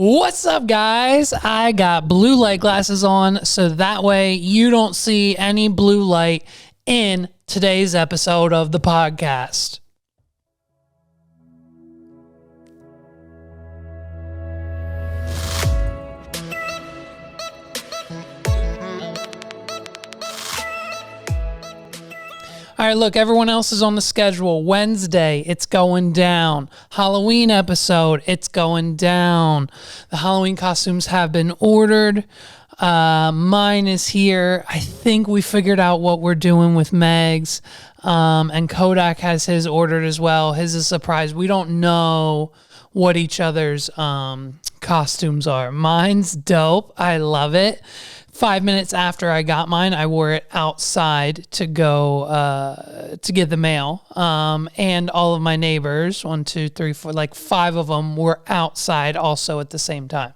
What's up, guys? I got blue light glasses on, so that way you don't see any blue light in today's episode of the podcast. All right, look, everyone else is on the schedule. Wednesday, it's going down. Halloween episode, it's going down. The Halloween costumes have been ordered. Mine is here. I think we figured out what we're doing with Meg's. And Kodak has his ordered as well. His is a surprise. We don't know what each other's costumes are. Mine's dope. I love it. 5 minutes after I got mine, I wore it outside to go to get the mail. And all of my neighbors, 1, 2, 3, 4, like 5 of them were outside also at the same time.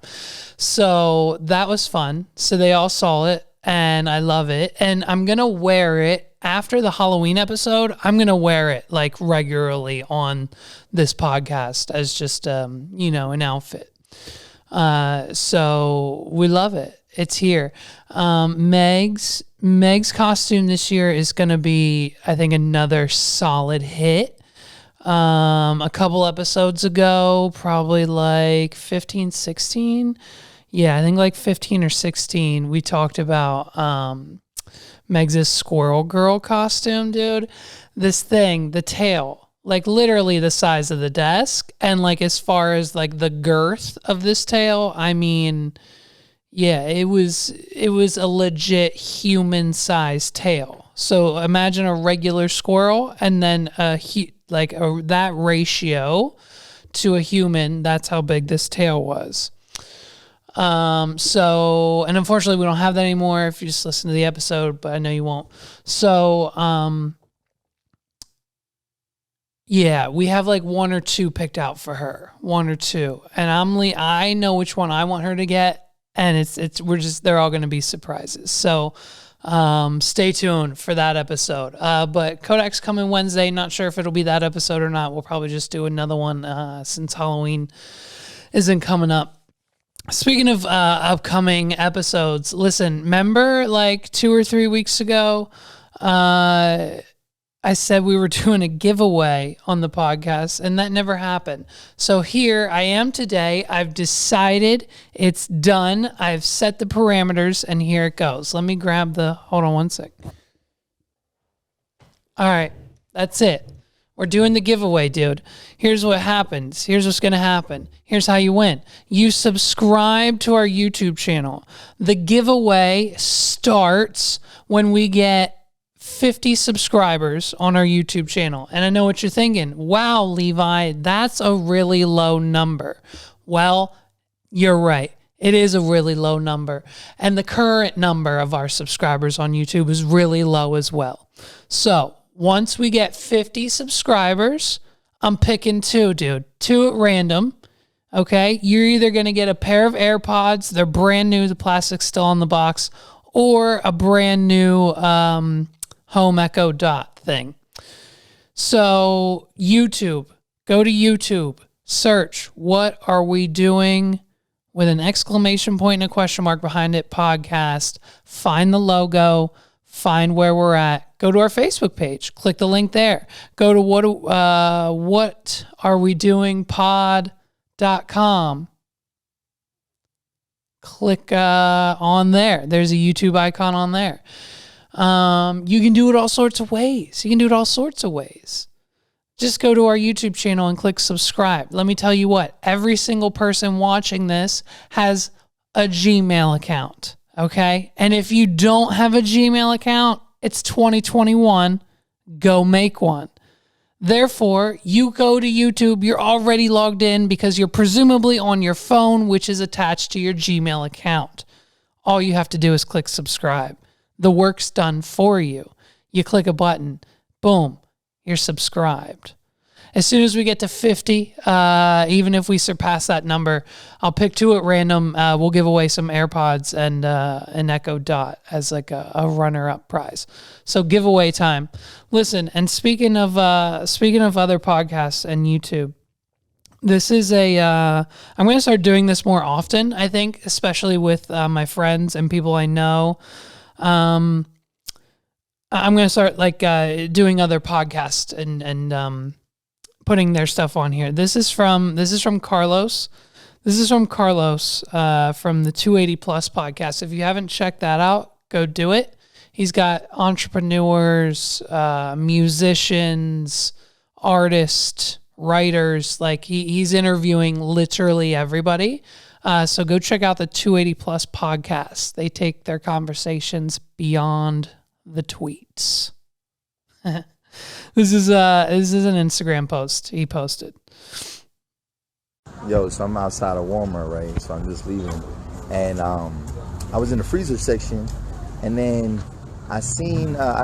So that was fun. So they all saw it and I love it. And I'm going to wear it after the Halloween episode. I'm going to wear it like regularly on this podcast as just, an outfit. So we love it. It's here. Meg's costume this year is going to be, I think, another solid hit. A couple episodes ago, probably like 15, 16. Yeah, I think like 15 or 16, we talked about Meg's Squirrel Girl costume, dude. This thing, the tail, like literally the size of the desk. And like as far as like the girth of this tail, I mean... yeah, it was a legit human-sized tail. So imagine a regular squirrel and then that ratio to a human. That's how big this tail was. And unfortunately we don't have that anymore if you just listen to the episode, but I know you won't. So, yeah, we have like 1 or 2 picked out for her. 1 or 2. And I know which one I want her to get. And they're all going to be surprises. So stay tuned for that episode. But Kodak's coming Wednesday. Not sure if it'll be that episode or not. We'll probably just do another one since Halloween isn't coming up. Speaking of upcoming episodes, listen, remember like 2 or 3 weeks ago, I said we were doing a giveaway on the podcast, and that never happened. So here I am today. I've decided it's done. I've set the parameters, and here it goes. Let me grab hold on one sec. All right, that's it. We're doing the giveaway, dude. Here's what happens. Here's what's going to happen. Here's how you win. You subscribe to our YouTube channel. The giveaway starts when we get 50 subscribers on our YouTube channel. And I know what you're thinking. Wow, Levi, that's a really low number. Well, you're right. It is a really low number. And the current number of our subscribers on YouTube is really low as well. So once we get 50 subscribers, I'm picking 2, dude. 2 at random. Okay. You're either going to get a pair of AirPods. They're brand new. The plastic's still on the box, or a brand new, Home Echo Dot thing. So YouTube, go to YouTube, search What Are We Doing with an exclamation point and a question mark behind it, podcast. Find the logo, find where we're at. Go to our Facebook page, click the link there. Go to whatarewedoingpod.com. Click on there. There's a YouTube icon on there. You can do it all sorts of ways. Just go to our YouTube channel and click subscribe. Let me tell you what, every single person watching this has a Gmail account, okay? And if you don't have a Gmail account, it's 2021, go make one. Therefore, you go to YouTube, you're already logged in because you're presumably on your phone, which is attached to your Gmail account. All you have to do is click subscribe. The work's done for you. You click a button, boom, you're subscribed. As soon as we get to 50, even if we surpass that number, I'll pick 2 at random. We'll give away some AirPods and an Echo Dot as like a runner-up prize. So giveaway time. Listen, and speaking of other podcasts and YouTube, This is I'm going to start doing this more often, I think, especially with my friends and people I know. I'm going to start doing other podcasts and putting their stuff on here. This is from Carlos. This is from Carlos from the 280 Plus podcast. If you haven't checked that out, go do it. He's got entrepreneurs, musicians, artists, writers. Like he's interviewing literally everybody. So go check out the 280 Plus podcast. They take their conversations beyond the tweets. This is an Instagram post he posted. Yo, so I'm outside of Walmart, right? So I'm just leaving, and I was in the freezer section, and then I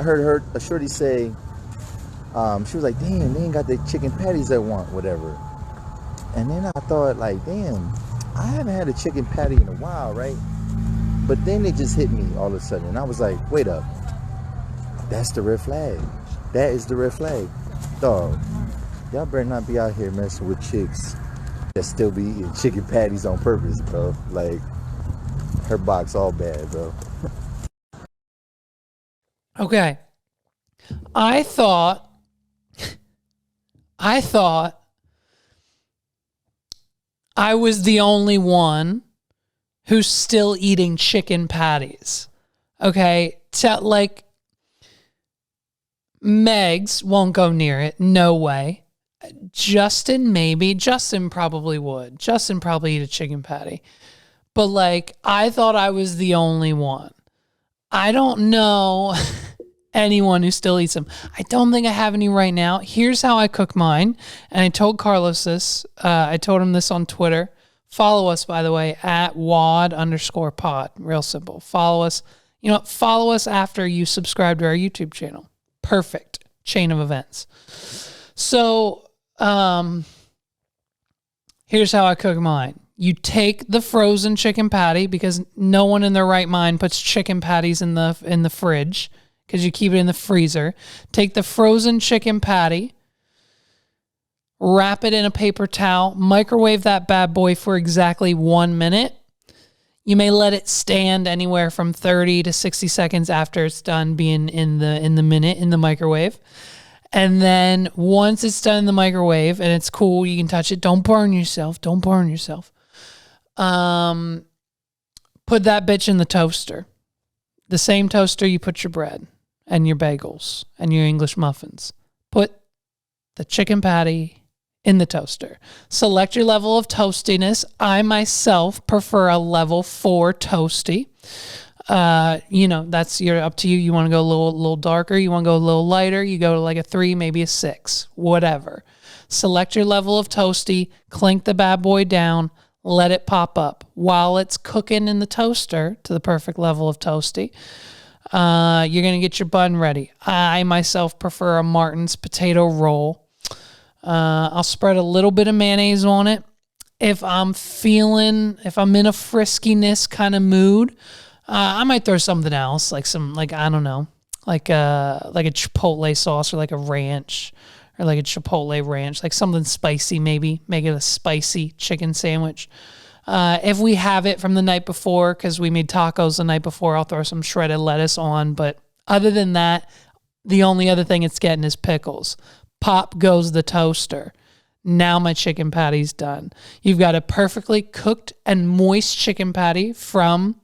heard a shorty say, she was like, "Damn, they ain't got the chicken patties I want, whatever." And then I thought, like, damn, I haven't had a chicken patty in a while, right? But then it just hit me all of a sudden, and I was like, wait up, that's the red flag. That is the red flag. Dog, y'all better not be out here messing with chicks that still be eating chicken patties on purpose, bro. Like, her box all bad, bro. Okay. I thought I was the only one who's still eating chicken patties. Okay? Megs won't go near it. No way. Justin, maybe. Justin probably would. Justin probably eat a chicken patty. But I thought I was the only one. I don't know anyone who still eats them. I don't think I have any right now. Here's how I cook mine. And I told Carlos this. I told him this on Twitter. Follow us, by the way, at WAD_pod. Real simple. Follow us. You know what? Follow us after you subscribe to our YouTube channel. Perfect chain of events. So, here's how I cook mine. You take the frozen chicken patty, because no one in their right mind puts chicken patties in the fridge, because you keep it in the freezer. Take the frozen chicken patty, wrap it in a paper towel, microwave that bad boy for exactly 1 minute. You may let it stand anywhere from 30 to 60 seconds after it's done being in the microwave. And then once it's done in the microwave and it's cool, you can touch it. Don't burn yourself. Put that bitch in the toaster. The same toaster you put your bread and your bagels and your English muffins. Put the chicken patty in the toaster. Select your level of toastiness. I myself prefer a level 4 toasty. That's up to you. You want to go a little darker. You want to go a little lighter. You go to a 3, maybe a 6, whatever. Select your level of toasty, clink the bad boy down, let it pop up. While it's cooking in the toaster to the perfect level of toasty, you're going to get your bun ready. I myself prefer a Martin's potato roll. I'll spread a little bit of mayonnaise on it. If I'm in a friskiness kind of mood, I might throw something else, like a chipotle sauce, or a ranch, or a chipotle ranch, something spicy maybe. Make it a spicy chicken sandwich. If we have it from the night before, because we made tacos the night before, I'll throw some shredded lettuce on. But other than that, the only other thing it's getting is pickles. Pop goes the toaster. Now my chicken patty's done. You've got a perfectly cooked and moist chicken patty from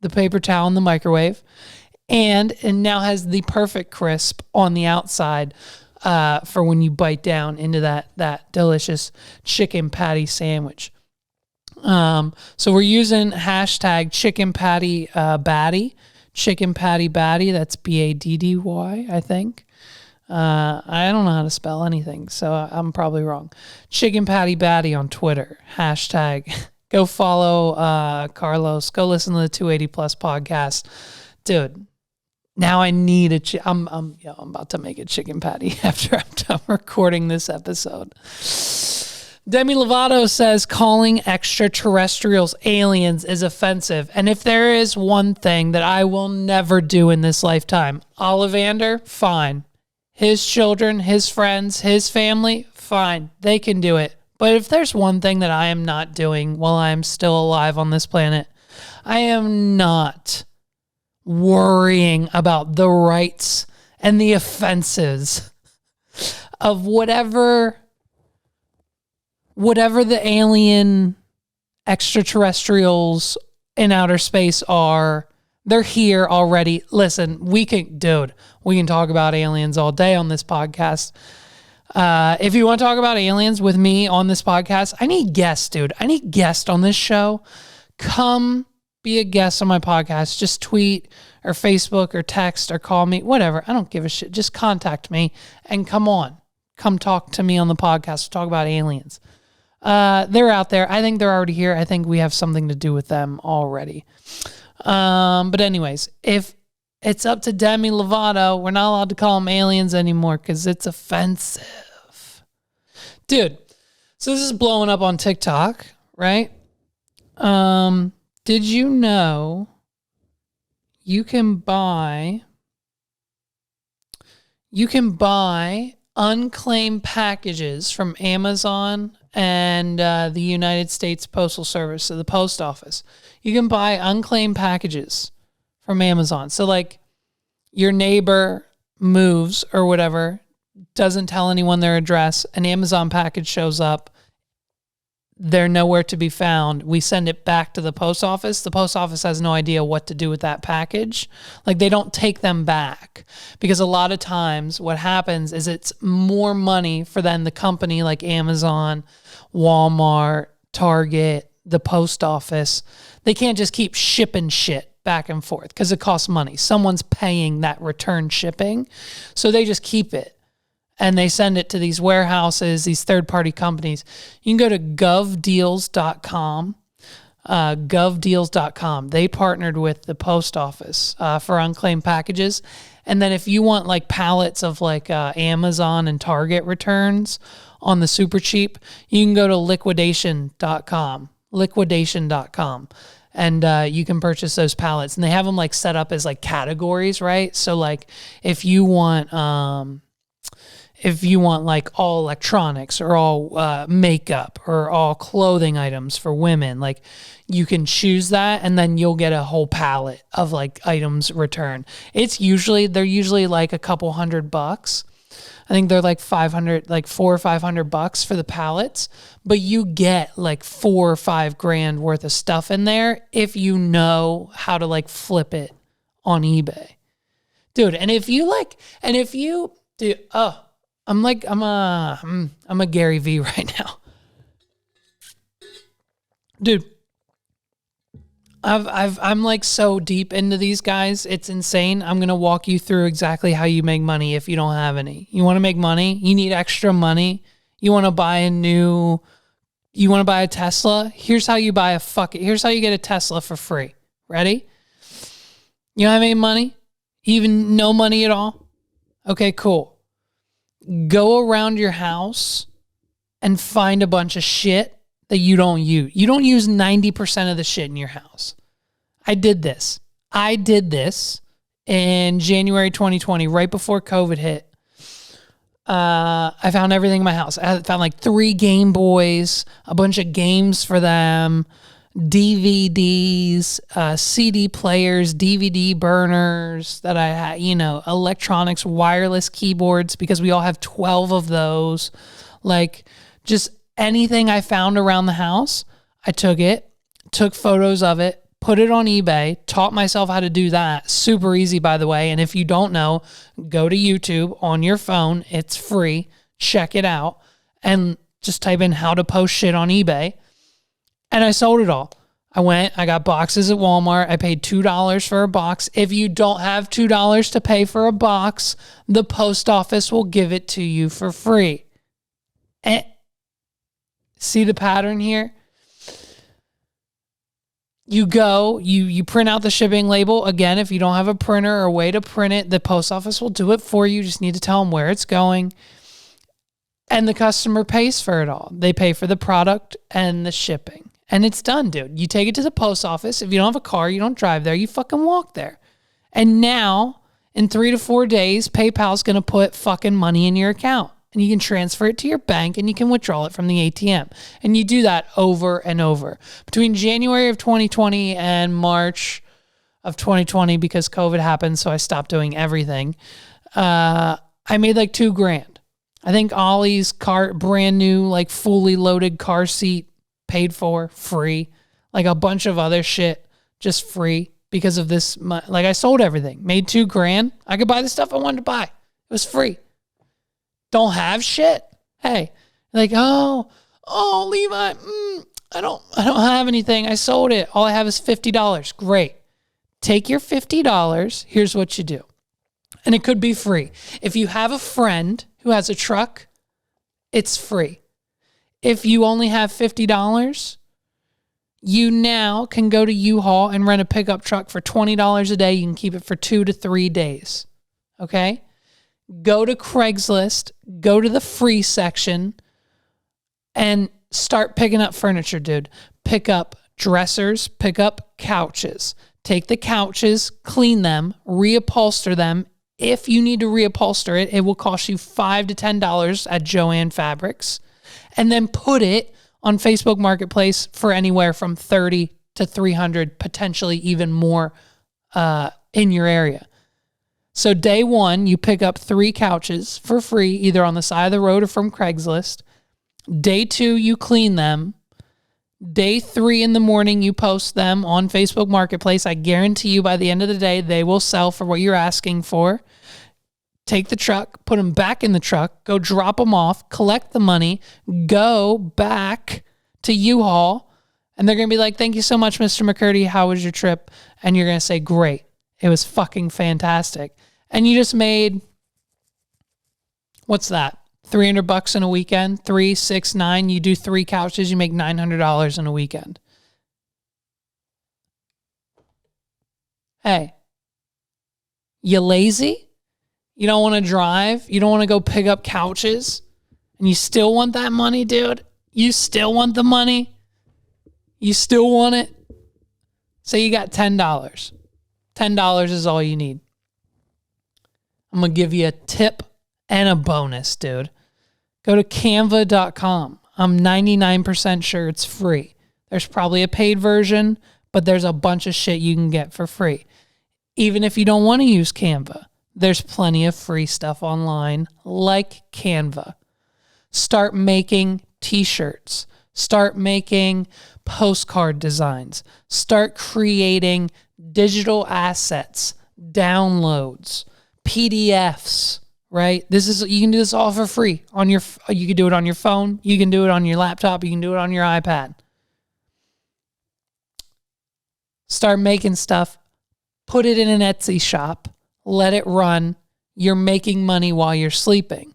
the paper towel in the microwave, and it now has the perfect crisp on the outside for when you bite down into that delicious chicken patty sandwich. So we're using hashtag chicken patty batty, chicken patty batty. That's BADDY, I think. I don't know how to spell anything, so I'm probably wrong. Chicken patty batty on Twitter. Hashtag. Go follow Carlos. Go listen to the 280 Plus podcast, dude. Now I need I'm about to make a chicken patty after I'm done recording this episode. Demi Lovato says calling extraterrestrials aliens is offensive. And if there is one thing that I will never do in this lifetime, Ollivander, fine. His children, his friends, his family, fine. They can do it. But if there's one thing that I am not doing while I am still alive on this planet, I am not worrying about the rights and the offenses of whatever the alien extraterrestrials in outer space are. They're here already. Listen, we can talk about aliens all day on this podcast. If you want to talk about aliens with me on this podcast, I need guests, dude. I need guests on this show. Come be a guest on my podcast. Just tweet or Facebook or text or call me, whatever. I don't give a shit. Just contact me and come on. Come talk to me on the podcast. Talk about aliens. They're out there. I think they're already here. I think we have something to do with them already. But anyways, if it's up to Demi Lovato, we're not allowed to call them aliens anymore because it's offensive. Dude, so this is blowing up on TikTok, right? Did you know you can buy unclaimed packages from Amazon and the United States Postal Service, so the post office? You can buy unclaimed packages from Amazon. So like your neighbor moves or whatever, doesn't tell anyone their address, an Amazon package shows up, they're nowhere to be found. We send it back to the post office. The post office has no idea what to do with that package. Like they don't take them back because a lot of times what happens is it's more money for then the company like Amazon, Walmart, Target, the post office. They can't just keep shipping shit back and forth because it costs money. Someone's paying that return shipping. So they just keep it. And they send it to these warehouses, these third-party companies. You can go to govdeals.com. Govdeals.com. They partnered with the post office for unclaimed packages. And then if you want like pallets of like Amazon and Target returns on the super cheap, you can go to liquidation.com. Liquidation.com. And you can purchase those pallets. And they have them like set up as like categories, right? So like if you want like all electronics or all makeup or all clothing items for women, like you can choose that and then you'll get a whole pallet of like items returned. They're usually like a couple $100. I think they're like $400 or $500 for the pallets, but you get like $4 or $5 grand worth of stuff in there if you know how to like flip it on eBay, dude. I'm a Gary V right now. Dude, I'm like so deep into these guys. It's insane. I'm going to walk you through exactly how you make money if you don't have any. You want to make money? You need extra money? You want to buy a Tesla? Here's how you here's how you get a Tesla for free. Ready? You don't have any money? Even no money at all? Okay, cool. Go around your house and find a bunch of shit that you don't use. You don't use 90% of the shit in your house. I did this in January 2020, right before COVID hit. I found everything in my house. I found like 3 Game Boys, a bunch of games for them, DVDs, CD players, DVD burners that I had, electronics, wireless keyboards, because we all have 12 of those. Like just anything I found around the house, I took photos of it, put it on eBay, taught myself how to do that. Super easy, by the way. And if you don't know, go to YouTube on your phone. It's free. Check it out and just type in how to post shit on eBay. And I sold it all. I got boxes at Walmart. I paid $2 for a box. If you don't have $2 to pay for a box, the post office will give it to you for free. And see the pattern here? You go, you print out the shipping label. Again, if you don't have a printer or a way to print it, the post office will do it for you. You just need to tell them where it's going. And the customer pays for it all. They pay for the product and the shipping. And it's done, dude. You take it to the post office. If you don't have a car, you don't drive there, you fucking walk there. And now, in 3 to 4 days, PayPal's going to put fucking money in your account. and you can transfer it to your bank and you can withdraw it from the ATM. And you do that over and over. Between January of 2020 and March of 2020, because COVID happened, so I stopped doing everything, I made like $2,000. I think Ollie's brand new, like fully loaded car seat, paid for, free. Like a bunch of other shit, just free because of this. Like I sold everything, made $2,000. I could buy the stuff I wanted to buy. It was free. Don't have shit. Hey, like, oh, Levi, I don't have anything. I sold it. All I have is $50. Great. Take your $50. Here's what you do. And it could be free. If you have a friend who has a truck, it's free. If you only have $50, you now can go to U-Haul and rent a pickup truck for $20 a day. You can keep it for 2 to 3 days. Okay? Go to Craigslist, go to the free section, and start picking up furniture, dude. Pick up dressers, pick up couches. Take the couches, clean them, reupholster them. If you need to reupholster it, it will cost you $5 to $10 at Joann Fabrics. And then put it on Facebook Marketplace for anywhere from $30 to $300, potentially even more in your area. So day one, you pick up 3 couches for free, either on the side of the road or from Craigslist. Day 2, you clean them. Day 3 in the morning, you post them on Facebook Marketplace. I guarantee you by the end of the day, they will sell for what you're asking for. Take the truck, put them back in the truck, go drop them off, collect the money, go back to U-Haul, and they're going to be like, thank you so much, Mr. McCurdy. How was your trip? And you're going to say, great. It was fucking fantastic. And you just made, what's that? $300 in a weekend, 3, 6, 9. You do 3 couches, you make $900 in a weekend. Hey, you lazy? You don't want to drive? You don't want to go pick up couches? And you still want that money, dude? You still want the money? You still want it? Say you got $10. $10 is all you need. I'm going to give you a tip and a bonus, dude. Go to canva.com. I'm 99% sure it's free. There's probably a paid version, but there's a bunch of shit you can get for free. Even if you don't want to use Canva, there's plenty of free stuff online like Canva. Start making t-shirts. Start making postcard designs. Start creating digital assets, downloads, PDFs, right? You can do this all for free you can do it on your phone, you can do it on your laptop, you can do it on your iPad. Start making stuff, put it in an Etsy shop, let it run. You're making money while you're sleeping.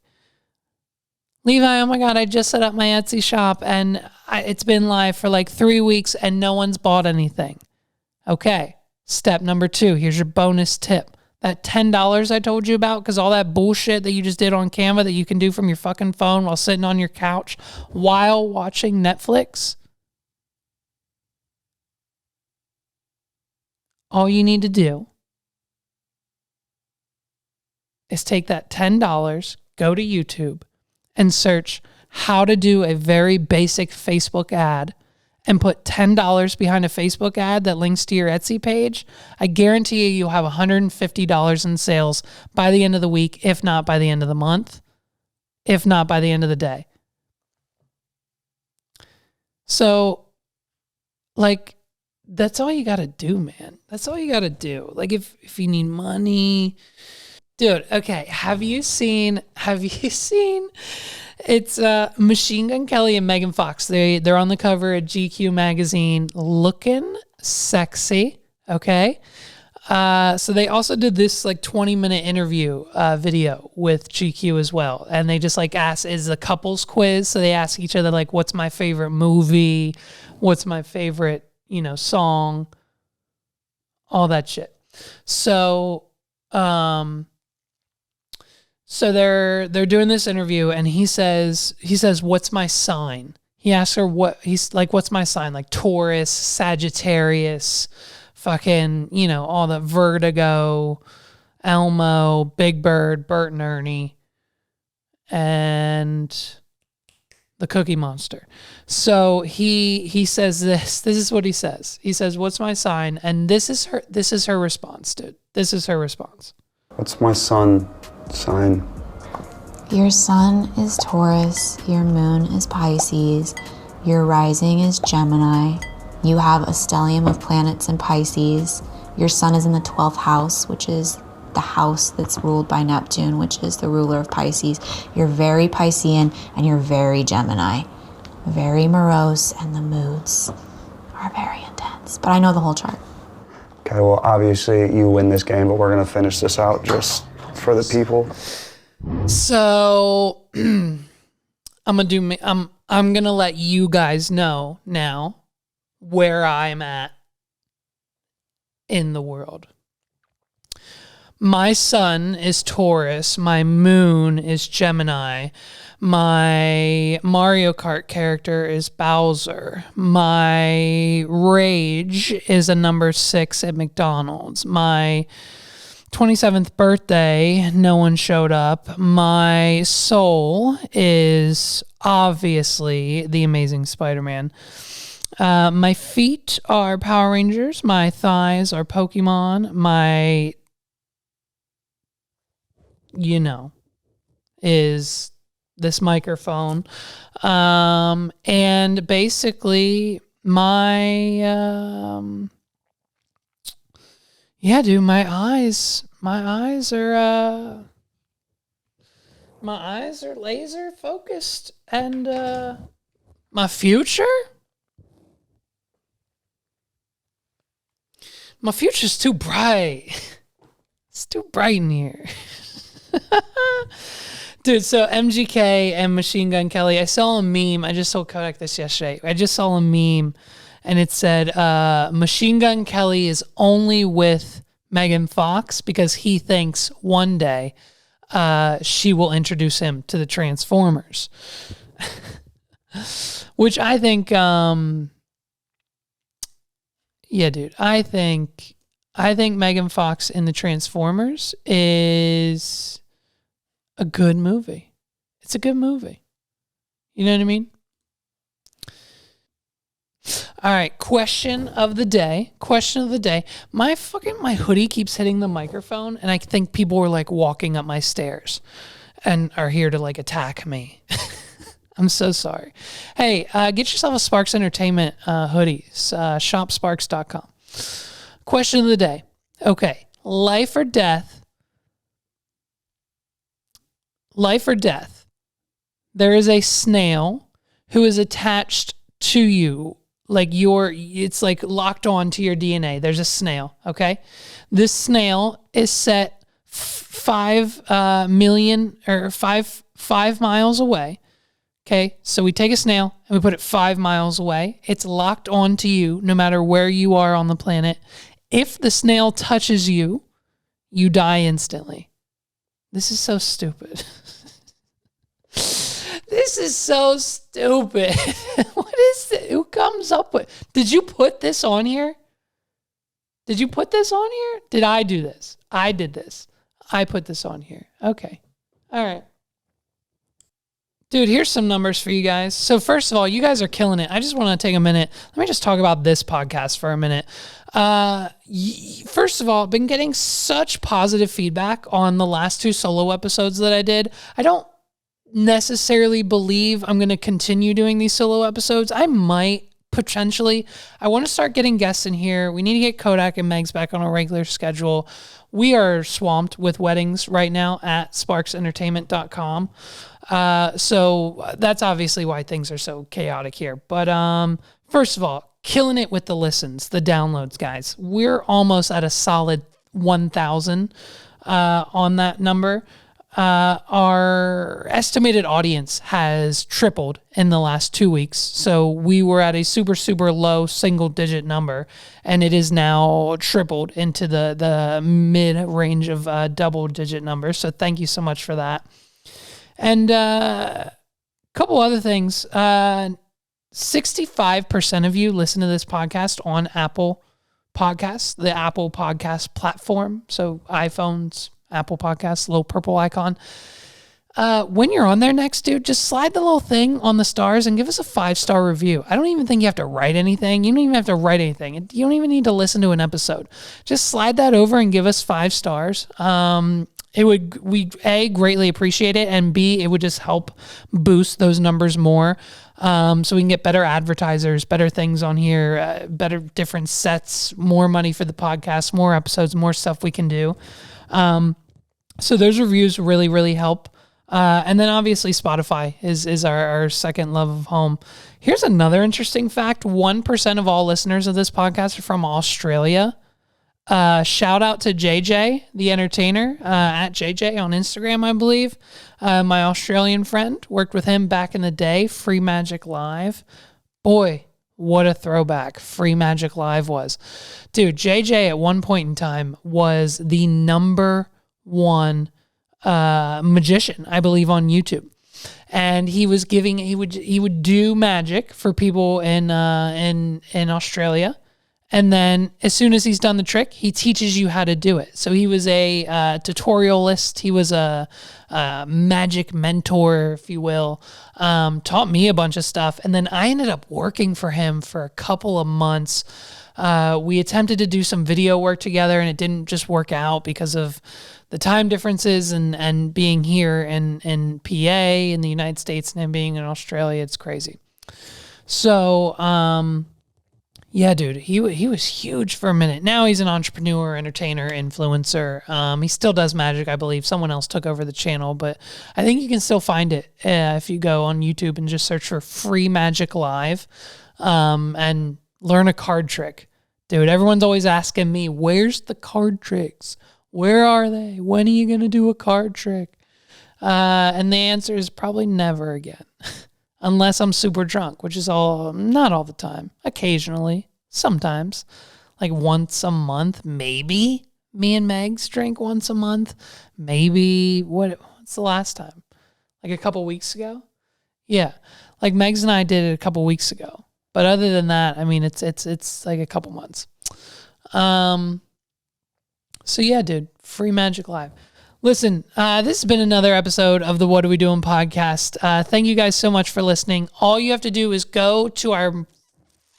Levi, oh my God, I just set up my Etsy shop and it's been live for like 3 weeks and no one's bought anything. Okay, step number 2, here's your bonus tip. That $10 I told you about, because all that bullshit that you just did on Canva that you can do from your fucking phone while sitting on your couch while watching Netflix. All you need to do is take that $10, go to YouTube, and search how to do a very basic Facebook ad and put $10 behind a Facebook ad that links to your Etsy page. I guarantee you you'll have $150 in sales by the end of the week, if not by the end of the month, if not by the end of the day. So, like, that's all you got to do, man. That's all you got to do. Like, if you need money... Dude, okay, have you seen, it's Machine Gun Kelly and Megan Fox. They're on the cover of GQ magazine looking sexy, okay? So they also did this like 20-minute interview video with GQ as well. And they just like is a couples quiz. So they ask each other like, what's my favorite movie? What's my favorite, song? All that shit. So they're doing this interview and he says, what's my sign? He asks her what's my sign? Like Taurus, Sagittarius, fucking, all the Vertigo, Elmo, Big Bird, Bert and Ernie. and the Cookie Monster. So he says this. This is what he says. He says, "What's my sign?" And this is her response, dude. This is her response. What's my sun sign? Your sun is Taurus, your moon is Pisces, your rising is Gemini. You have a stellium of planets in Pisces. Your sun is in the 12th house, which is the house that's ruled by Neptune, which is the ruler of Pisces. You're very Piscean and you're very Gemini. Very morose, and the moods are very intense. But I know the whole chart. Okay, well, obviously you win this game, but we're going to finish this out just for the people. So I'm gonna let you guys know now where I'm at in the world. My sun is Taurus, my moon is Gemini, my Mario Kart character is Bowser, my rage is a number 6 at McDonald's, my 27th birthday, no one showed up. My soul is obviously the Amazing Spider-Man. My feet are Power Rangers. My thighs are Pokemon. My, is this microphone. And basically my, yeah, dude, my eyes are laser focused, and my future's too bright. It's too bright in here. Dude, so MGK and Machine Gun Kelly, I saw a meme. I just told Kodak this yesterday. I just saw a meme. And it said, Machine Gun Kelly is only with Megan Fox because he thinks one day she will introduce him to the Transformers. Which I think, yeah, dude, I think Megan Fox in the Transformers is a good movie. It's a good movie. You know what I mean? All right, question of the day. My hoodie keeps hitting the microphone, and I think people are like walking up my stairs and are here to like attack me. I'm so sorry. Hey, get yourself a Sparks Entertainment hoodies, shopsparks.com. Question of the day. Okay, life or death. There is a snail who is attached to you. Like it's like locked on to your DNA. There's a snail, okay? This snail is set 5 miles away, okay? So we take a snail and we put it 5 miles away. It's locked on to you no matter where you are on the planet. If the snail touches you, you die instantly. This is so stupid. This is so stupid. What is it? Who comes up with? Did you put this on here? Did I do this? I did this. I put this on here. Okay. All right. Dude, here's some numbers for you guys. So first of all, you guys are killing it. I just want to take a minute. Let me just talk about this podcast for a minute. First of all, I've been getting such positive feedback on the last 2 solo episodes that I did. I don't necessarily believe I'm going to continue doing these solo episodes. I might potentially. I want to start getting guests in here. We need to get Kodak and Megs back on a regular schedule. We are swamped with weddings right now at sparksentertainment.com. So that's obviously why things are so chaotic here. But first of all, killing it with the listens, the downloads, guys. We're almost at a solid 1,000 on that number. Our estimated audience has tripled in the last 2 weeks. So we were at a super, super low single digit number, and it is now tripled into the mid range of double digit numbers. So thank you so much for that. And a couple other things. 65% of you listen to this podcast on Apple Podcasts, the Apple Podcast platform. So iPhones, Apple Podcasts, little purple icon. when you're on there next, dude, just slide the little thing on the stars and give us a 5-star review. I don't even think you have to write anything. You don't even have to write anything. You don't even need to listen to an episode. Just slide that over and give us 5 stars. We A, greatly appreciate it, and B, it would just help boost those numbers more. So we can get better advertisers, better things on here, better different sets, more money for the podcast, more episodes, more stuff we can do. So those reviews really, really help. And then obviously Spotify is our second love of home. Here's another interesting fact. 1% of all listeners of this podcast are from Australia. Shout out to JJ, the entertainer, at JJ on Instagram, I believe. My Australian friend, worked with him back in the day, Free Magic Live. Boy, what a throwback Free Magic Live was. Dude, JJ at one point in time was the number one magician, I believe, on YouTube. And he would do magic for people in Australia. And then as soon as he's done the trick, he teaches you how to do it. So he was a tutorialist. He was a magic mentor, if you will. Taught me a bunch of stuff. And then I ended up working for him for a couple of months. We attempted to do some video work together, and it didn't just work out because of the time differences and being here in PA in the United States and him being in Australia. It's crazy. So, yeah, dude, he was huge for a minute. Now he's an entrepreneur, entertainer, influencer. He still does magic, I believe. Someone else took over the channel, but I think you can still find it if you go on YouTube and just search for Free Magic Live and learn a card trick. Dude, everyone's always asking me, where's the card tricks? Where are they? When are you going to do a card trick? And the answer is probably never again. Unless I'm super drunk, which is not all the time. Occasionally, sometimes, like once a month, maybe. Me and Megs drink once a month. Maybe what's the last time? Like a couple weeks ago? Yeah, like Megs and I did it a couple weeks ago. But other than that, I mean, it's like a couple months. So yeah, dude, Free Magic Live. Listen, this has been another episode of the What Are We Doing podcast. Thank you guys so much for listening. All you have to do is go to our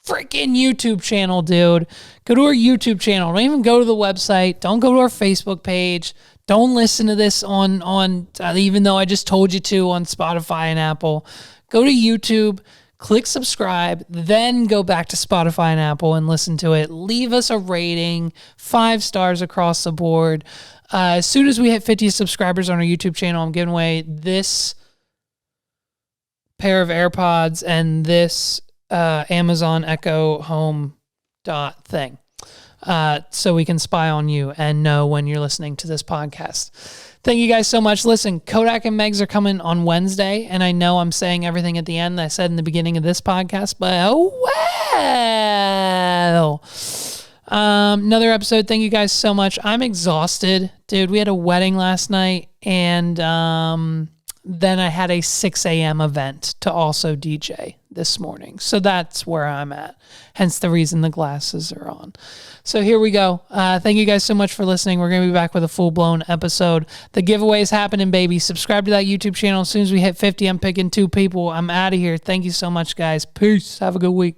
freaking YouTube channel, dude. Go to our YouTube channel. Don't even go to the website. Don't go to our Facebook page. Don't listen to this on even though I just told you to, on Spotify and Apple. Go to YouTube, click subscribe, then go back to Spotify and Apple and listen to it. Leave us a rating, 5 stars across the board. As soon as we hit 50 subscribers on our YouTube channel, I'm giving away this pair of AirPods and this Amazon Echo Home dot thing. So we can spy on you and know when you're listening to this podcast. Thank you guys so much. Listen, Kodak and Megs are coming on Wednesday, and I know I'm saying everything at the end that I said in the beginning of this podcast, but oh well. Another episode. Thank you guys so much. I'm exhausted, dude. We had a wedding last night, and then I had a 6 a.m. event to also DJ this morning. So that's where I'm at. Hence the reason the glasses are on. So here we go. Thank you guys so much for listening. We're going to be back with a full-blown episode. The giveaway is happening, baby. Subscribe to that YouTube channel. As soon as we hit 50, I'm picking 2 people. I'm out of here. Thank you so much, guys. Peace. Have a good week.